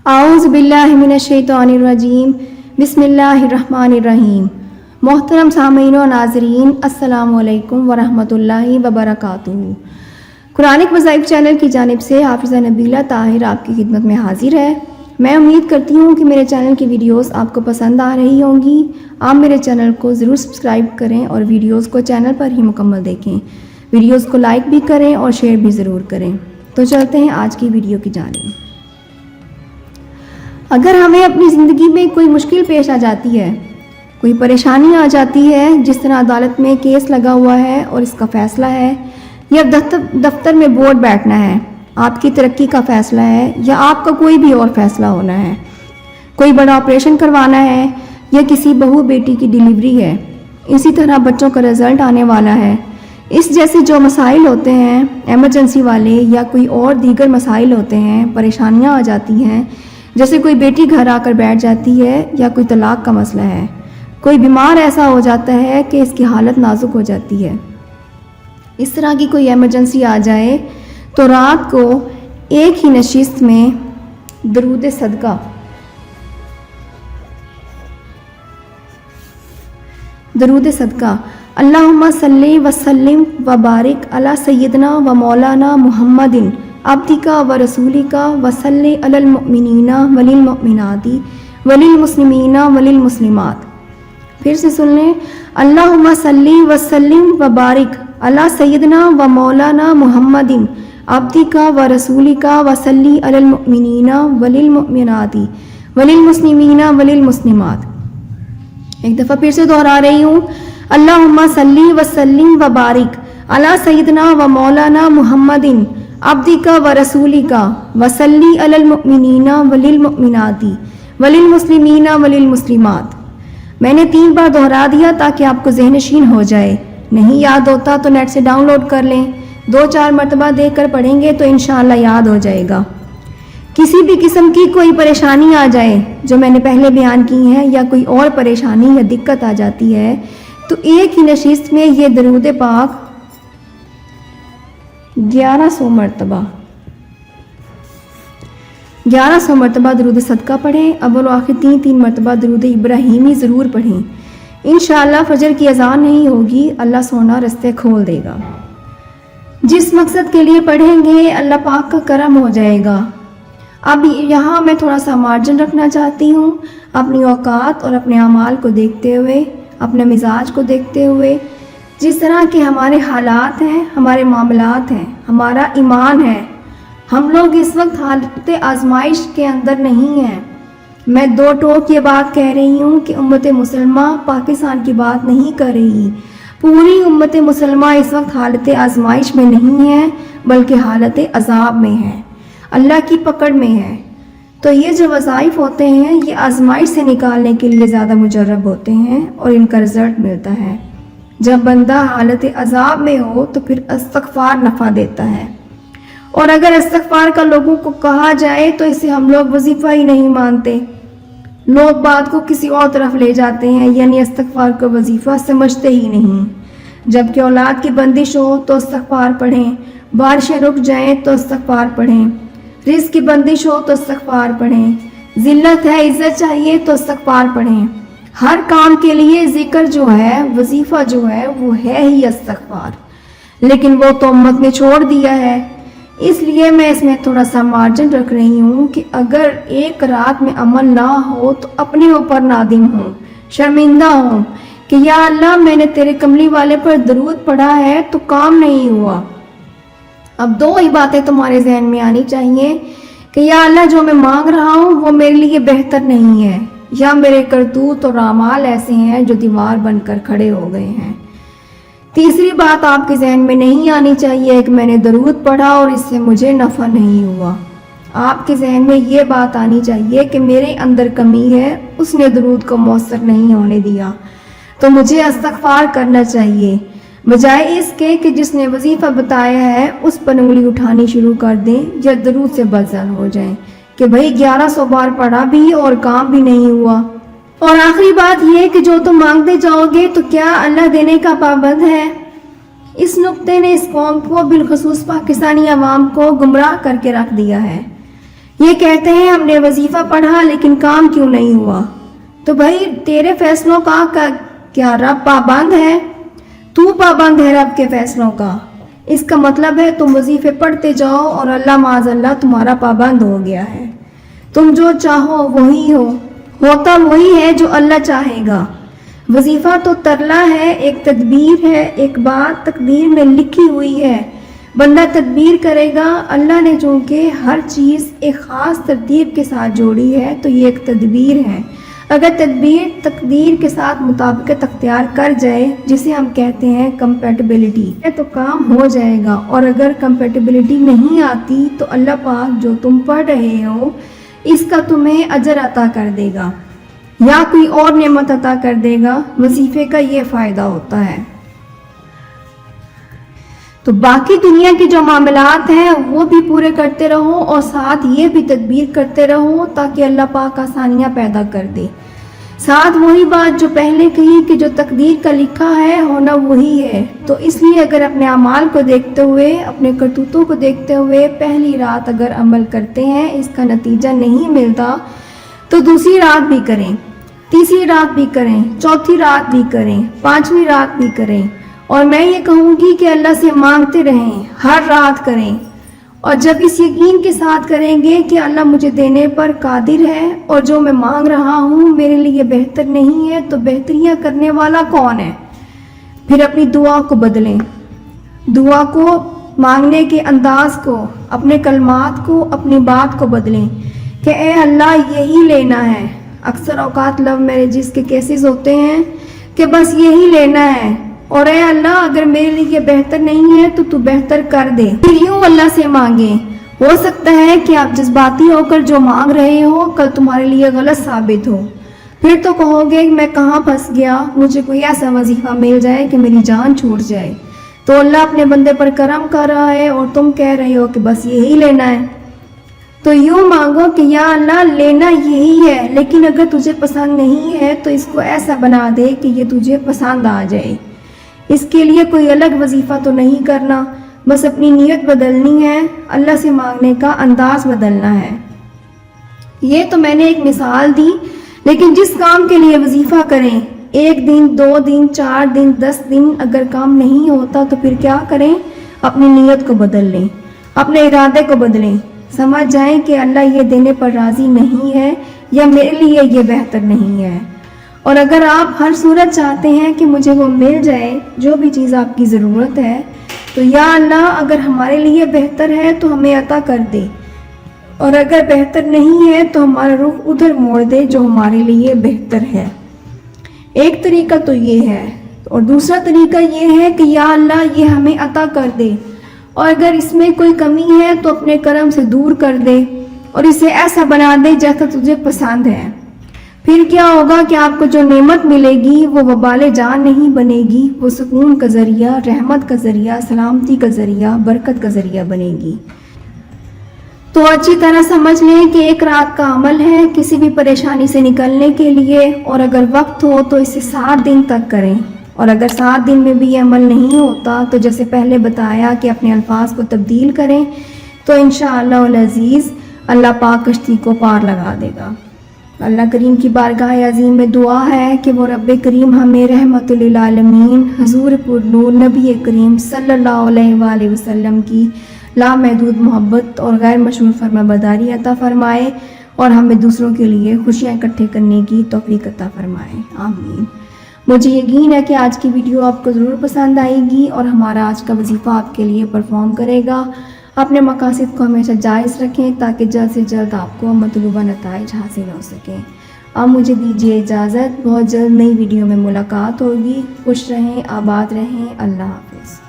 اعوذ باللہ من الشیطان الرجیم بسم اللہ الرحمن الرحیم۔ محترم سامعین و ناظرین، السلام علیکم ورحمۃ اللہ وبرکاتہ۔ قرآنک وظائف چینل کی جانب سے حافظہ نبیلہ طاہر آپ کی خدمت میں حاضر ہے۔ میں امید کرتی ہوں کہ میرے چینل کی ویڈیوز آپ کو پسند آ رہی ہوں گی۔ آپ میرے چینل کو ضرور سبسکرائب کریں اور ویڈیوز کو چینل پر ہی مکمل دیکھیں۔ ویڈیوز کو لائک بھی کریں اور شیئر بھی ضرور کریں۔ تو چلتے ہیں آج کی ویڈیو کی جانب۔ اگر ہمیں اپنی زندگی میں کوئی مشکل پیش آ جاتی ہے، کوئی پریشانی آ جاتی ہے، جس طرح عدالت میں کیس لگا ہوا ہے اور اس کا فیصلہ ہے، یا دفتر میں بورڈ بیٹھنا ہے، آپ کی ترقی کا فیصلہ ہے، یا آپ کا کوئی بھی اور فیصلہ ہونا ہے، کوئی بڑا آپریشن کروانا ہے، یا کسی بہو بیٹی کی ڈیلیوری ہے، اسی طرح بچوں کا رزلٹ آنے والا ہے، اس جیسے جو مسائل ہوتے ہیں ایمرجنسی والے، یا کوئی اور دیگر مسائل ہوتے ہیں، پریشانیاں آ جاتی ہیں، جیسے کوئی بیٹی گھر آ کر بیٹھ جاتی ہے، یا کوئی طلاق کا مسئلہ ہے، کوئی بیمار ایسا ہو جاتا ہے کہ اس کی حالت نازک ہو جاتی ہے، اس طرح کی کوئی ایمرجنسی آ جائے تو رات کو ایک ہی نشست میں درود صدقہ اللہم صلی وسلم وبارک علی سیدنا و مولانا محمد عبدک و رسولک وصلی علی المؤمنین والمؤمنات والمسلمین والمسلمات۔ پھر سے سن لیں، اللہم صلی وسلم وبارک علی سیدنا و مولانا محمد عبدک و رسولک وصلی علی المؤمنین والمؤمنات والمسلمین والمسلمات۔ ایک دفعہ پھر سے دہرا رہی ہوں، اللہم صلی وسلم وبارک علی سیدنا و مولانا محمد عبدک و رسولک وصلی علی المؤمنین والمؤمنات والمسلمین والمسلمات۔ میں نے 3 بار دہرا دیا تاکہ آپ کو ذہن نشین ہو جائے۔ نہیں یاد ہوتا تو نیٹ سے ڈاؤن لوڈ کر لیں، 2-4 مرتبہ دیکھ کر پڑھیں گے تو انشاءاللہ یاد ہو جائے گا۔ کسی بھی قسم کی کوئی پریشانی آ جائے جو میں نے پہلے بیان کی ہے، یا کوئی اور پریشانی یا دقت آ جاتی ہے، تو ایک ہی نشست میں یہ درود پاک 1100 مرتبہ درود صدقہ پڑھیں۔ اول و آخر 3 مرتبہ درود ابراہیمی ضرور پڑھیں۔ انشاءاللہ فجر کی اذان نہیں ہوگی، اللہ سونا رستے کھول دے گا۔ جس مقصد کے لیے پڑھیں گے اللہ پاک کا کرم ہو جائے گا۔ اب یہاں میں تھوڑا سا مارجن رکھنا چاہتی ہوں، اپنی اوقات اور اپنے اعمال کو دیکھتے ہوئے، اپنے مزاج کو دیکھتے ہوئے، جس طرح کے ہمارے حالات ہیں، ہمارے معاملات ہیں، ہمارا ایمان ہے، ہم لوگ اس وقت حالت آزمائش کے اندر نہیں ہیں۔ میں 2 ٹوک یہ بات کہہ رہی ہوں کہ امت مسلمہ پاکستان کی بات نہیں کر رہی، پوری امت مسلمہ اس وقت حالت آزمائش میں نہیں ہے، بلکہ حالت عذاب میں ہے، اللہ کی پکڑ میں ہے۔ تو یہ جو وظائف ہوتے ہیں یہ آزمائش سے نکالنے کے لیے زیادہ مجرب ہوتے ہیں اور ان کا رزلٹ ملتا ہے۔ جب بندہ حالت عذاب میں ہو تو پھر استغفار نفع دیتا ہے، اور اگر استغفار کا لوگوں کو کہا جائے تو اسے ہم لوگ وظیفہ ہی نہیں مانتے، لوگ بات کو کسی اور طرف لے جاتے ہیں، یعنی استغفار کو وظیفہ سمجھتے ہی نہیں۔ جبکہ اولاد کی بندش ہو تو استغفار پڑھیں، بارشیں رک جائیں تو استغفار پڑھیں، رزق کی بندش ہو تو استغفار پڑھیں، ذلت ہے عزت چاہیے تو استغفار پڑھیں۔ ہر کام کے لیے ذکر جو ہے، وظیفہ جو ہے، وہ ہے ہی استغفار، لیکن وہ تو امت نے چھوڑ دیا ہے۔ اس لیے میں اس میں تھوڑا سا مارجن رکھ رہی ہوں کہ اگر ایک رات میں عمل نہ ہو تو اپنے اوپر نادم ہوں، شرمندہ ہوں کہ یا اللہ میں نے تیرے کملی والے پر درود پڑھا ہے تو کام نہیں ہوا۔ اب 2 ہی باتیں تمہارے ذہن میں آنی چاہیے کہ یا اللہ جو میں مانگ رہا ہوں وہ میرے لیے بہتر نہیں ہے، یا میرے کرتوت اور اعمال ایسے ہیں جو دیوار بن کر کھڑے ہو گئے ہیں۔ تیسری بات آپ کے ذہن میں نہیں آنی چاہیے کہ میں نے درود پڑھا اور اس سے مجھے نفع نہیں ہوا۔ آپ کے ذہن میں یہ بات آنی چاہیے کہ میرے اندر کمی ہے، اس نے درود کو مؤثر نہیں ہونے دیا، تو مجھے استغفار کرنا چاہیے، بجائے اس کے کہ جس نے وظیفہ بتایا ہے اس پر انگلی اٹھانی شروع کر دیں یا درود سے بدزن ہو جائیں کہ بھئی 1100 بار پڑھا بھی اور کام بھی نہیں ہوا۔ اور آخری بات یہ کہ جو تم مانگتے جاؤ گے تو کیا اللہ دینے کا پابند ہے؟ اس نقطے نے اس قوم کو بالخصوص پاکستانی عوام کو گمراہ کر کے رکھ دیا ہے یہ کہتے ہیں ہم نے وظیفہ پڑھا لیکن کام کیوں نہیں ہوا؟ تو بھائی تیرے فیصلوں کا کیا رب پابند ہے؟ تو پابند ہے رب کے فیصلوں کا۔ اس کا مطلب ہے تم وظیفے پڑھتے جاؤ اور اللہ معاذ اللہ تمہارا پابند ہو گیا ہے۔ تم جو چاہو وہی ہوتا وہی ہے جو اللہ چاہے گا۔ وظیفہ تو ترلا ہے، ایک تدبیر ہے، ایک بات تقدیر میں لکھی ہوئی ہے، بندہ تدبیر کرے گا۔ اللہ نے چونکہ ہر چیز ایک خاص ترتیب کے ساتھ جوڑی ہے تو یہ ایک تدبیر ہے۔ اگر تدبیر تقدیر کے ساتھ مطابقت اختیار کر جائے، جسے ہم کہتے ہیں کمپیٹیبلٹی، تو کام ہو جائے گا۔ اور اگر کمپیٹیبلٹی نہیں آتی تو اللہ پاک جو تم پڑھ رہے ہو اس کا تمہیں اجر عطا کر دے گا یا کوئی اور نعمت عطا کر دے گا۔ وظیفے کا یہ فائدہ ہوتا ہے۔ تو باقی دنیا کے جو معاملات ہیں وہ بھی پورے کرتے رہو اور ساتھ یہ بھی تدبیر کرتے رہو تاکہ اللہ پاک آسانیاں پیدا کر دے۔ ساتھ وہی بات جو پہلے کہی کہ جو تقدیر کا لکھا ہے ہونا وہی ہے، تو اس لیے اگر اپنے اعمال کو دیکھتے ہوئے، اپنے کرتوتوں کو دیکھتے ہوئے پہلی رات اگر عمل کرتے ہیں اس کا نتیجہ نہیں ملتا تو دوسری رات بھی کریں، تیسری رات بھی کریں، چوتھی رات بھی کریں، پانچویں رات بھی کریں۔ اور میں یہ کہوں گی کہ اللہ سے مانگتے رہیں، ہر رات کریں، اور جب اس یقین کے ساتھ کریں گے کہ اللہ مجھے دینے پر قادر ہے اور جو میں مانگ رہا ہوں میرے لیے بہتر نہیں ہے تو بہتریاں کرنے والا کون ہے، پھر اپنی دعا کو بدلیں، دعا کو، مانگنے کے انداز کو، اپنے کلمات کو، اپنی بات کو بدلیں کہ اے اللہ یہی لینا ہے۔ اکثر اوقات لو میرجز کے کیسز ہوتے ہیں کہ بس یہی لینا ہے، اور اے اللہ اگر میرے لیے بہتر نہیں ہے تو تو بہتر کر دے۔ پھر یوں اللہ سے مانگیں۔ ہو سکتا ہے کہ آپ جذباتی ہو کر جو مانگ رہے ہو کل تمہارے لیے غلط ثابت ہو، پھر تو کہو گے کہ میں کہاں پھنس گیا، مجھے کوئی ایسا وظیفہ مل جائے کہ میری جان چھوٹ جائے۔ تو اللہ اپنے بندے پر کرم کر رہا ہے اور تم کہہ رہے ہو کہ بس یہی لینا ہے۔ تو یوں مانگو کہ یا اللہ لینا یہی ہے، لیکن اگر تجھے پسند نہیں ہے تو اس کو ایسا بنا دے کہ یہ تجھے پسند آ جائے۔ اس کے لیے کوئی الگ وظیفہ تو نہیں کرنا، بس اپنی نیت بدلنی ہے، اللہ سے مانگنے کا انداز بدلنا ہے۔ یہ تو میں نے ایک مثال دی، لیکن جس کام کے لیے وظیفہ کریں، 1 دن 2 دن 4 دن 10 دن اگر کام نہیں ہوتا تو پھر کیا کریں؟ اپنی نیت کو بدل لیں، اپنے ارادے کو بدلیں، سمجھ جائیں کہ اللہ یہ دینے پر راضی نہیں ہے یا میرے لیے یہ بہتر نہیں ہے۔ اور اگر آپ ہر صورت چاہتے ہیں کہ مجھے وہ مل جائے جو بھی چیز آپ کی ضرورت ہے، تو یا اللہ اگر ہمارے لیے بہتر ہے تو ہمیں عطا کر دے، اور اگر بہتر نہیں ہے تو ہمارا رخ ادھر موڑ دے جو ہمارے لیے بہتر ہے۔ ایک طریقہ تو یہ ہے، اور دوسرا طریقہ یہ ہے کہ یا اللہ یہ ہمیں عطا کر دے، اور اگر اس میں کوئی کمی ہے تو اپنے کرم سے دور کر دے اور اسے ایسا بنا دے جیسا تجھے پسند ہے۔ پھر کیا ہوگا کہ آپ کو جو نعمت ملے گی وہ وبال جان نہیں بنے گی، وہ سکون کا ذریعہ، رحمت کا ذریعہ، سلامتی کا ذریعہ، برکت کا ذریعہ بنے گی۔ تو اچھی طرح سمجھ لیں کہ ایک رات کا عمل ہے کسی بھی پریشانی سے نکلنے کے لیے، اور اگر وقت ہو تو اسے 7 دن تک کریں، اور اگر 7 دن میں بھی یہ عمل نہیں ہوتا تو جیسے پہلے بتایا کہ اپنے الفاظ کو تبدیل کریں تو انشاءاللہ العزیز اللہ پاک کشتی کو پار لگا دے گا۔ اللہ کریم کی بارگاہ عظیم میں دعا ہے کہ وہ رب کریم ہمیں رحمت للعالمین حضور پر نور نبی کریم صلی اللہ علیہ وآلہ وسلم کی لامحدود محبت اور غیر مشہور فرما برداری عطا فرمائے، اور ہمیں دوسروں کے لیے خوشیاں اکٹھے کرنے کی توفیق عطا فرمائے، آمین۔ مجھے یقین ہے کہ آج کی ویڈیو آپ کو ضرور پسند آئے گی اور ہمارا آج کا وظیفہ آپ کے لیے پرفارم کرے گا۔ اپنے مقاصد کو ہمیشہ جائز رکھیں تاکہ جلد سے جلد آپ کو مطلوبہ نتائج حاصل ہو سکیں۔ اب مجھے دیجیے اجازت، بہت جلد نئی ویڈیو میں ملاقات ہوگی۔ خوش رہیں، آباد رہیں، اللہ حافظ۔